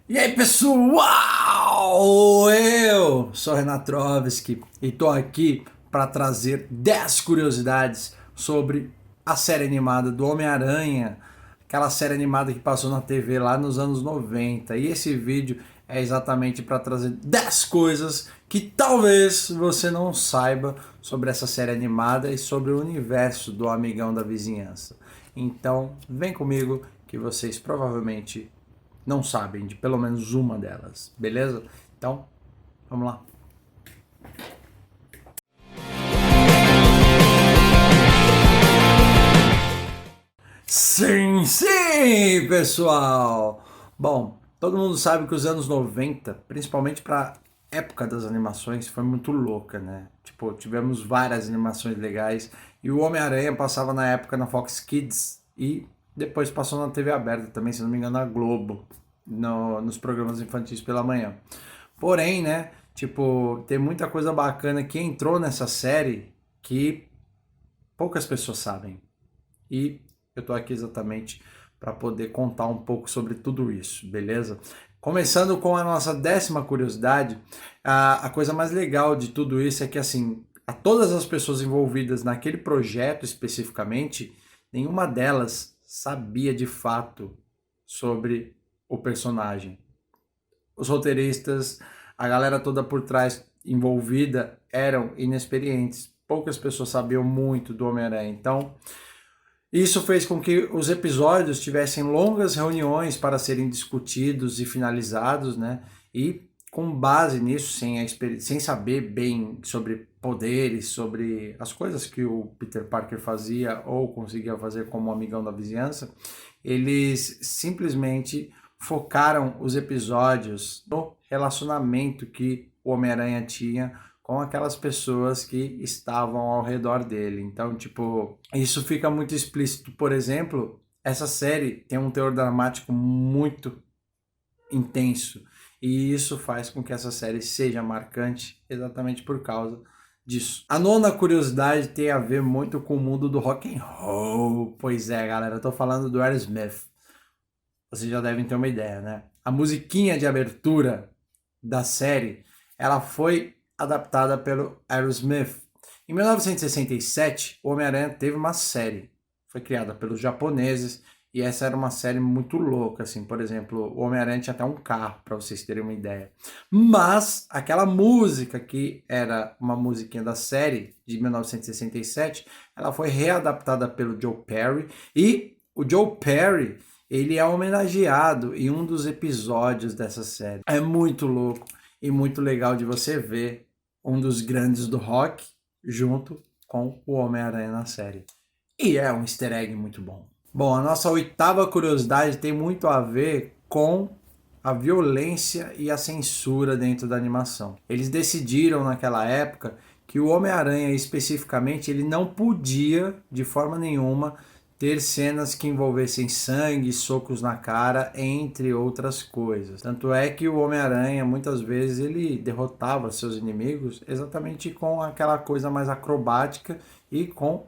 E aí, pessoal! Eu sou Renato Trovski e tô aqui para trazer 10 curiosidades sobre a série animada do Homem-Aranha, aquela série animada que passou na TV lá nos anos 90. E esse vídeo é exatamente para trazer 10 coisas que talvez você não saiba sobre essa série animada e sobre o universo do Amigão da Vizinhança. Então, vem comigo que vocês provavelmente não sabem de pelo menos uma delas, beleza? Então, vamos lá. Sim, sim, pessoal! Bom, todo mundo sabe que os anos 90, principalmente para época das animações, foi muito louca, né? Tipo, tivemos várias animações legais e o Homem-Aranha passava na época na Fox Kids e depois passou na TV aberta também, se não me engano, na Globo, nos programas infantis pela manhã. Porém, né, tipo, tem muita coisa bacana que entrou nessa série que poucas pessoas sabem. E eu tô aqui exatamente para poder contar um pouco sobre tudo isso, beleza? Começando com a nossa 10ª curiosidade, a coisa mais legal de tudo isso é que, assim, a todas as pessoas envolvidas naquele projeto especificamente, nenhuma delas sabia de fato sobre o personagem. Os roteiristas, a galera toda por trás envolvida eram inexperientes. Poucas pessoas sabiam muito do Homem-Aranha. Então, isso fez com que os episódios tivessem longas reuniões para serem discutidos e finalizados, né? E com base nisso, sem saber bem sobre poderes, sobre as coisas que o Peter Parker fazia ou conseguia fazer como amigão da vizinhança, eles simplesmente focaram os episódios no relacionamento que o Homem-Aranha tinha com aquelas pessoas que estavam ao redor dele. Então, tipo, isso fica muito explícito. Por exemplo, essa série tem um teor dramático muito intenso. E isso faz com que essa série seja marcante exatamente por causa disso. A nona curiosidade tem a ver muito com o mundo do rock and roll. Pois é, galera, eu tô falando do Aerosmith. Vocês já devem ter uma ideia, né? A musiquinha de abertura da série, ela foi adaptada pelo Aerosmith. Em 1967, o Homem-Aranha teve uma série. Foi criada pelos japoneses e essa era uma série muito louca, assim. Por exemplo, o Homem-Aranha tinha até um carro, para vocês terem uma ideia. Mas aquela música que era uma musiquinha da série de 1967, ela foi readaptada pelo Joe Perry e o Joe Perry, ele é homenageado em um dos episódios dessa série. É muito louco e muito legal de você ver um dos grandes do rock junto com o Homem-Aranha na série. E é um easter egg muito bom. Bom, a nossa 8ª curiosidade tem muito a ver com a violência e a censura dentro da animação. Eles decidiram naquela época que o Homem-Aranha especificamente ele não podia de forma nenhuma ter cenas que envolvessem sangue, socos na cara, entre outras coisas. Tanto é que o Homem-Aranha, muitas vezes, ele derrotava seus inimigos exatamente com aquela coisa mais acrobática e com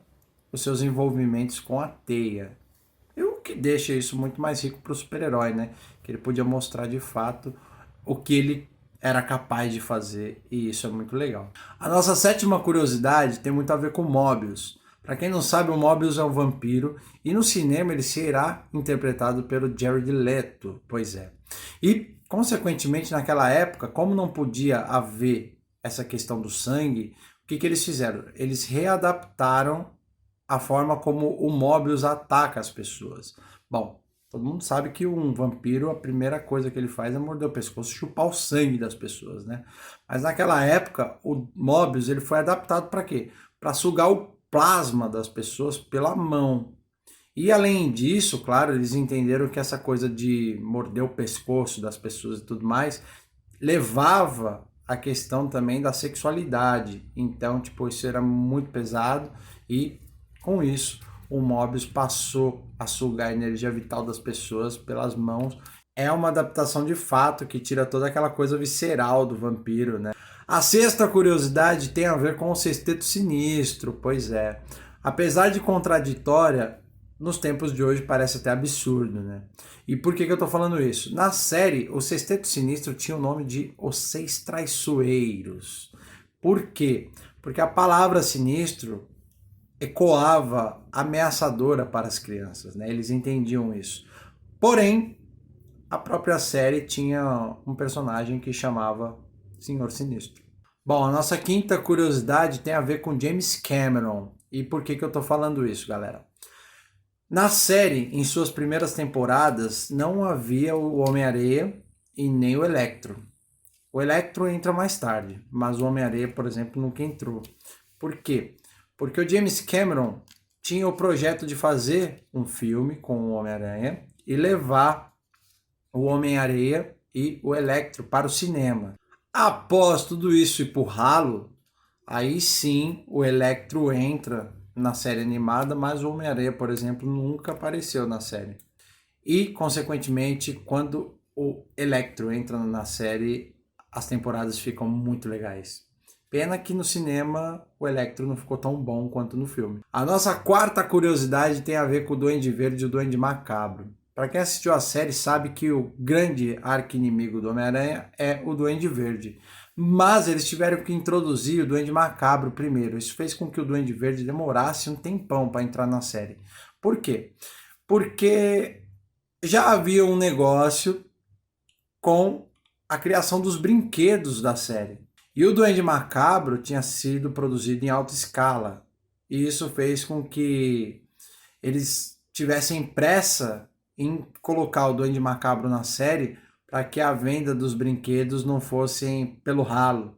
os seus envolvimentos com a teia. E o que deixa isso muito mais rico para o super-herói, né? Que ele podia mostrar de fato o que ele era capaz de fazer, e isso é muito legal. A nossa 7ª curiosidade tem muito a ver com Mobius. Para quem não sabe, o Mobius é um vampiro e no cinema ele será interpretado pelo Jared Leto, pois é. E, consequentemente, naquela época, como não podia haver essa questão do sangue, o que eles fizeram? Eles readaptaram a forma como o Mobius ataca as pessoas. Bom, todo mundo sabe que um vampiro, a primeira coisa que ele faz é morder o pescoço e chupar o sangue das pessoas, né? Mas naquela época, o Mobius ele foi adaptado para quê? Para sugar o plasma das pessoas pela mão. E além disso, claro, eles entenderam que essa coisa de morder o pescoço das pessoas e tudo mais levava a questão também da sexualidade. Então, tipo, isso era muito pesado e com isso o Mobius passou a sugar a energia vital das pessoas pelas mãos. É uma adaptação de fato que tira toda aquela coisa visceral do vampiro, né? A 6ª curiosidade tem a ver com o Sexteto Sinistro, pois é. Apesar de contraditória, nos tempos de hoje parece até absurdo, né? E por que eu tô falando isso? Na série, o Sexteto Sinistro tinha o nome de Os Seis Traiçoeiros. Por quê? Porque a palavra sinistro ecoava ameaçadora para as crianças, né? Eles entendiam isso. Porém, a própria série tinha um personagem que chamava Senhor Sinistro. Bom, a nossa quinta curiosidade tem a ver com James Cameron. E por que eu tô falando isso, galera? Na série, em suas primeiras temporadas, não havia o Homem-Areia e nem o Electro. O Electro entra mais tarde, mas o Homem-Areia, por exemplo, nunca entrou. Por quê? Porque o James Cameron tinha o projeto de fazer um filme com o Homem-Aranha e levar o Homem-Areia e o Electro para o cinema. Após tudo isso ir pro ralo, aí sim o Electro entra na série animada, mas o Homem-Aranha, por exemplo, nunca apareceu na série. E, consequentemente, quando o Electro entra na série, as temporadas ficam muito legais. Pena que no cinema o Electro não ficou tão bom quanto no filme. A nossa quarta curiosidade tem a ver com o Duende Verde e o Duende Macabro. Para quem assistiu a série sabe que o grande arqui-inimigo do Homem-Aranha é o Duende Verde. Mas eles tiveram que introduzir o Duende Macabro primeiro. Isso fez com que o Duende Verde demorasse um tempão para entrar na série. Por quê? Porque já havia um negócio com a criação dos brinquedos da série. E o Duende Macabro tinha sido produzido em alta escala. E isso fez com que eles tivessem pressa em colocar o Duende Macabro na série para que a venda dos brinquedos não fosse pelo ralo.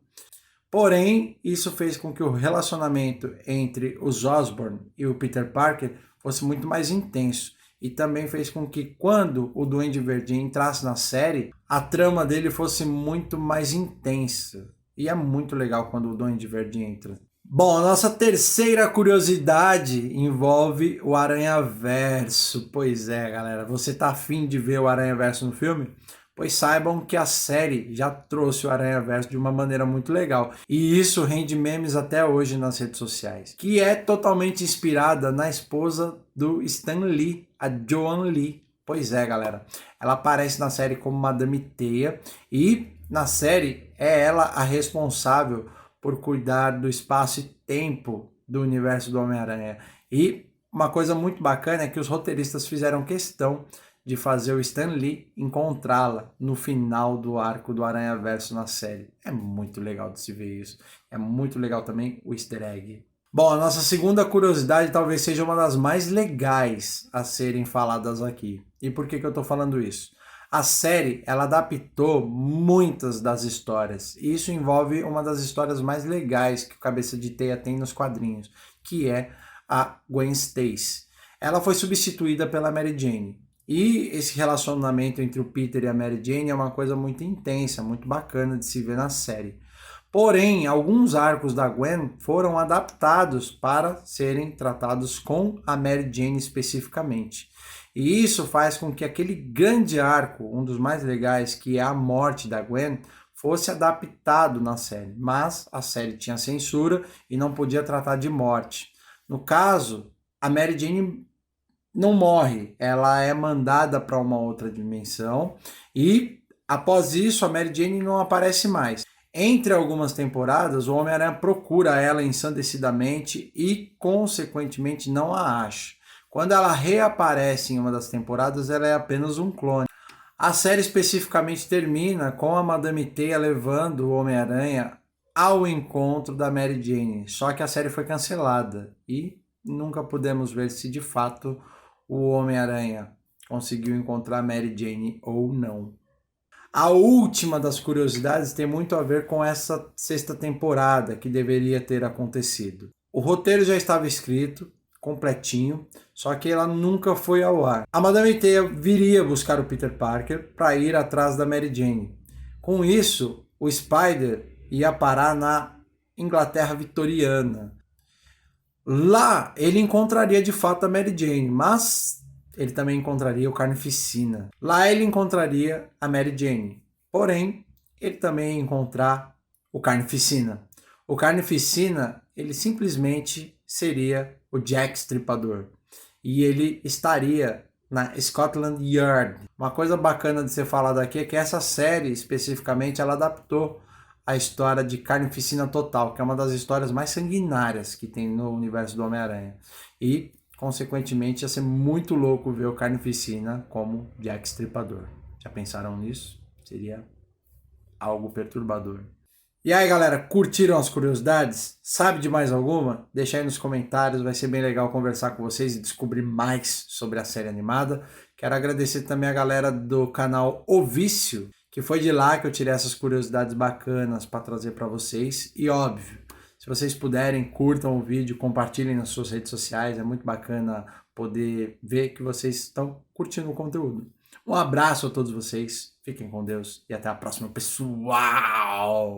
Porém, isso fez com que o relacionamento entre os Osborn e o Peter Parker fosse muito mais intenso. E também fez com que quando o Duende Verde entrasse na série, a trama dele fosse muito mais intensa. E é muito legal quando o Duende Verde entra. Bom, a nossa terceira curiosidade envolve o Aranhaverso. Pois é, galera, você tá afim de ver o Aranhaverso no filme? Pois saibam que a série já trouxe o Aranhaverso de uma maneira muito legal. E isso rende memes até hoje nas redes sociais. Que é totalmente inspirada na esposa do Stan Lee, a Joan Lee. Pois é, galera. Ela aparece na série como Madame Teia e na série é ela a responsável por cuidar do espaço e tempo do universo do Homem-Aranha. E uma coisa muito bacana é que os roteiristas fizeram questão de fazer o Stan Lee encontrá-la no final do arco do Aranhaverso na série. É muito legal de se ver isso. É muito legal também o easter egg. Bom, a nossa segunda curiosidade talvez seja uma das mais legais a serem faladas aqui. E por que eu estou falando isso? A série, ela adaptou muitas das histórias. E isso envolve uma das histórias mais legais que o Cabeça de Teia tem nos quadrinhos, que é a Gwen Stacy. Ela foi substituída pela Mary Jane. E esse relacionamento entre o Peter e a Mary Jane é uma coisa muito intensa, muito bacana de se ver na série. Porém, alguns arcos da Gwen foram adaptados para serem tratados com a Mary Jane especificamente. E isso faz com que aquele grande arco, um dos mais legais, que é a morte da Gwen, fosse adaptado na série. Mas a série tinha censura e não podia tratar de morte. No caso, a Mary Jane não morre, ela é mandada para uma outra dimensão e após isso a Mary Jane não aparece mais. Entre algumas temporadas, o Homem-Aranha procura ela ensandecidamente e, consequentemente, não a acha. Quando ela reaparece em uma das temporadas, ela é apenas um clone. A série especificamente termina com a Madame Teia levando o Homem-Aranha ao encontro da Mary Jane. Só que a série foi cancelada e nunca pudemos ver se de fato o Homem-Aranha conseguiu encontrar a Mary Jane ou não. A última das curiosidades tem muito a ver com essa sexta temporada que deveria ter acontecido. O roteiro já estava escrito, completinho, só que ela nunca foi ao ar. A Madame Teia viria buscar o Peter Parker para ir atrás da Mary Jane. Com isso, o Spider ia parar na Inglaterra vitoriana. Lá ele encontraria de fato a Mary Jane, mas ele também encontraria o Carnificina. Lá ele encontraria a Mary Jane, porém ele também ia encontrar o Carnificina. O Carnificina, ele simplesmente seria o Jack Stripador. e ele estaria na Scotland Yard. Uma coisa bacana de ser falado aqui é que essa série, especificamente, ela adaptou a história de Carnificina Total, que é uma das histórias mais sanguinárias que tem no universo do Homem-Aranha. E, consequentemente, ia ser muito louco ver o Carnificina como Jack Stripador. Já pensaram nisso? Seria algo perturbador. E aí, galera, curtiram as curiosidades? Sabe de mais alguma? Deixa aí nos comentários, vai ser bem legal conversar com vocês e descobrir mais sobre a série animada. Quero agradecer também a galera do canal O Vício, que foi de lá que eu tirei essas curiosidades bacanas para trazer para vocês. E óbvio, se vocês puderem, curtam o vídeo, compartilhem nas suas redes sociais, é muito bacana poder ver que vocês estão curtindo o conteúdo. Um abraço a todos vocês, fiquem com Deus e até a próxima, pessoal!